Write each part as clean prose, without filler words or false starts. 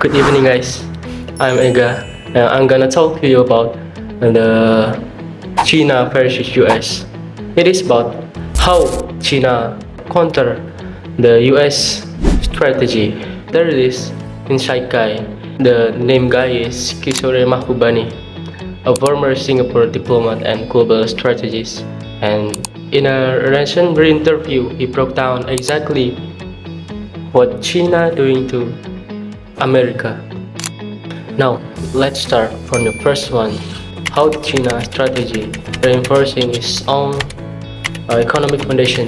Good evening, guys. I'm EGA, and I'm gonna talk to you about the China versus US. It is about how China counter the US strategy. There it is inside guy. The name guy is Kishore Mahbubani, a former Singapore diplomat and global strategist. And in a recent interview, he broke down exactly what China doing to America. Now, let's start from the first one. How China strategy reinforcing its own economic foundation.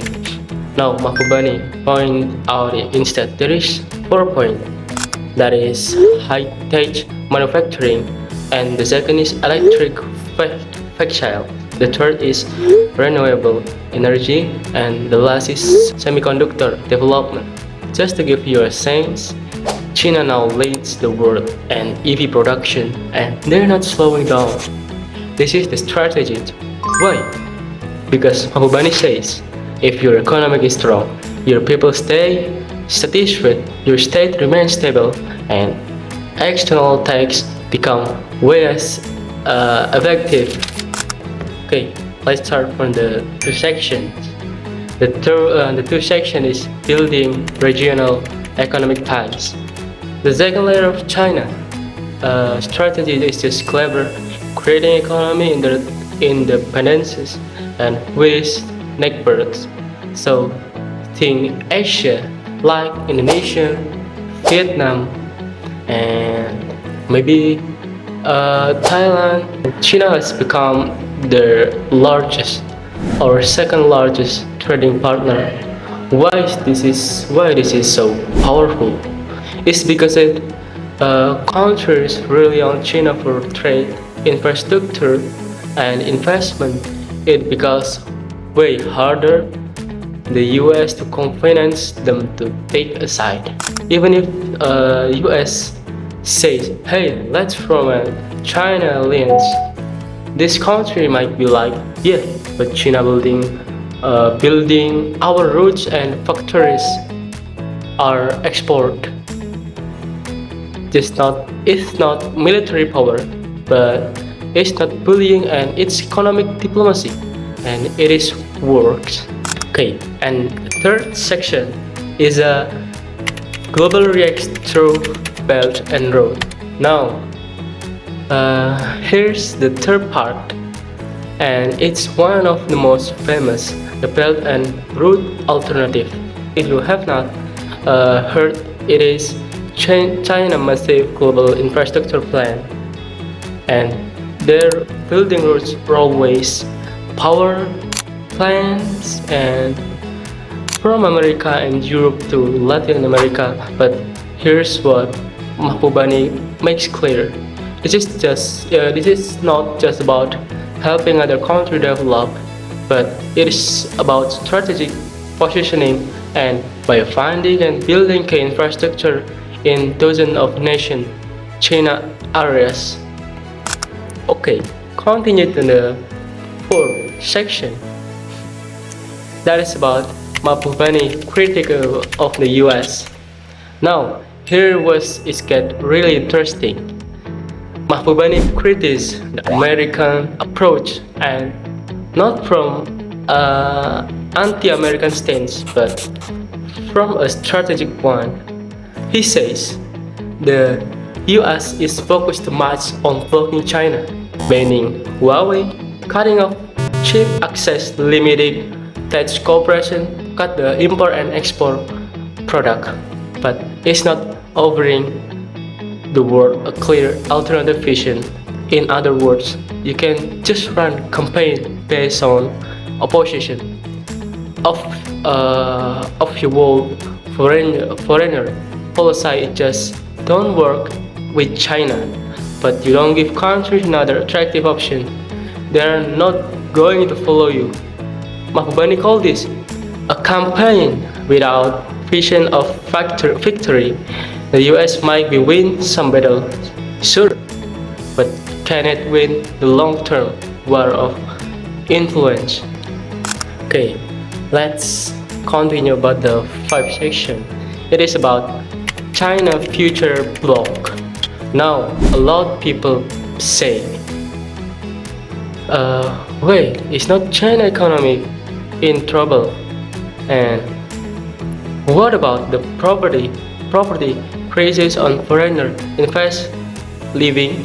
Now, Mahbubani point out instead there is 4 points. That is high-tech manufacturing, and the second is electric vehicle. The third is renewable energy, and the last is semiconductor development. Just to give you a sense, China now leads the world in EV production, and they're not slowing down. This is the strategy. Why? Because Mahbubani says, if your economy is strong, your people stay satisfied, your state remains stable, and external tax become way less effective. Okay, let's start from the two sections. The two section is building regional economic ties. The second layer of China strategy is just clever, creating economy in the independences and with neighbors. So think Asia like Indonesia, Vietnam, and maybe Thailand. China has become the largest or second largest trading partner. Why this is so powerful? It's because countries rely on China for trade, infrastructure, and investment. It becomes way harder the US to convince them to take a side. Even if US says, "Hey, let's form a China alliance," this country might be like, "Yeah, but China building our roads and factories are export." It's not military power, but it's not bullying and it's economic diplomacy, and it is works. Okay, and the third section is a global reaction through Belt and Road. Now, here's the third part, and it's one of the most famous, the Belt and Road alternative. If you have not heard, it is China massive global infrastructure plan, and they're building roads, railways, power plants, and from America and Europe to Latin America. But here's what Mahbubani makes clear: this is not just about helping other countries develop, but it is about strategic positioning and by finding and building key infrastructure in dozens of nation China areas. Okay, continue to the fourth section. That is about Mahbubani critical of the US. Now, it get really interesting. Mahbubani criticized the American approach, and not from anti-American stance, but from a strategic one. He says the US is focused too much on blocking China, banning Huawei, cutting off chip access, limiting tax cooperation, cut the import and export product, but it's not offering the world a clear alternative vision. In other words, you can just run campaign based on opposition of your world foreigner policy. It just don't work with China, but you don't give countries another attractive option. They are not going to follow you. Mahbubani called this a campaign without vision of victory. The US might be win some battles, sure, but can it win the long-term war of influence? Okay, let's continue about the fifth section. It is about China future block. Now a lot of people say, wait, is not China economy in trouble? And what about the property crisis on foreigner invest living?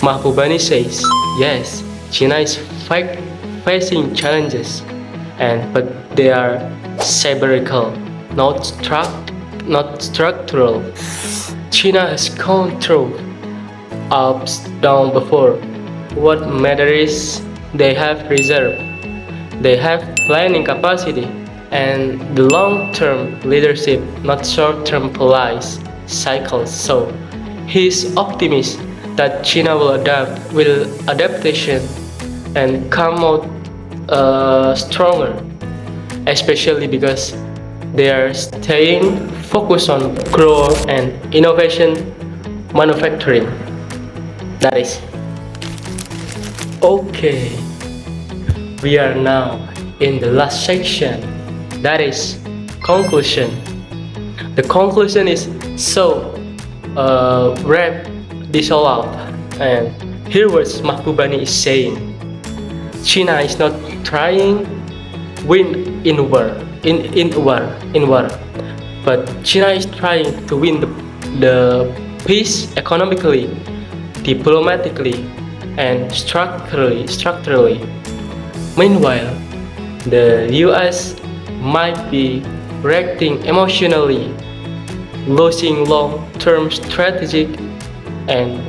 Mahbubani says, yes, China is facing challenges, but they are cyclical, not structural. China has gone through ups down before. What matters is they have reserve, they have planning capacity, and the long-term leadership, not short-term policy cycles. So he's optimistic that China will adaptation and come out stronger, especially because they are staying focused on growth and innovation manufacturing. That is okay. We are now in the last section, that is conclusion. The conclusion is so wrap this all up, and here what Mahbubani is saying: China is not trying win in war, but China is trying to win the peace economically, diplomatically, and structurally. Meanwhile, the US might be reacting emotionally, losing long-term strategic, and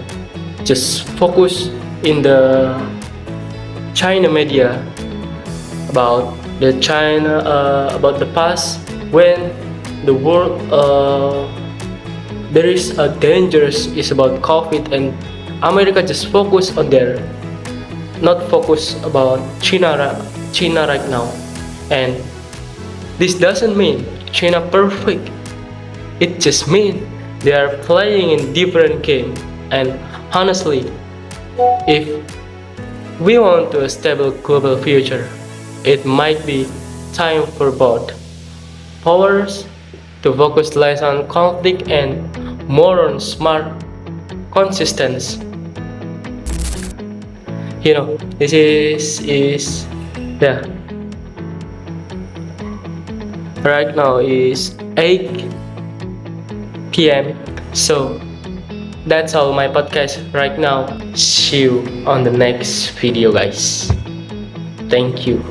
just focus in the China media about about the past, when the world there is a dangerous is about COVID, and America just focus on their, not focus about China right now. And this doesn't mean China perfect, it just means they are playing in different game. And honestly, if we want a stable global future, it might be time for both powers to focus less on conflict and more on smart consistency. This is yeah. Right now is 8 p.m. So that's all my podcast right now. See you on the next video, guys. Thank you.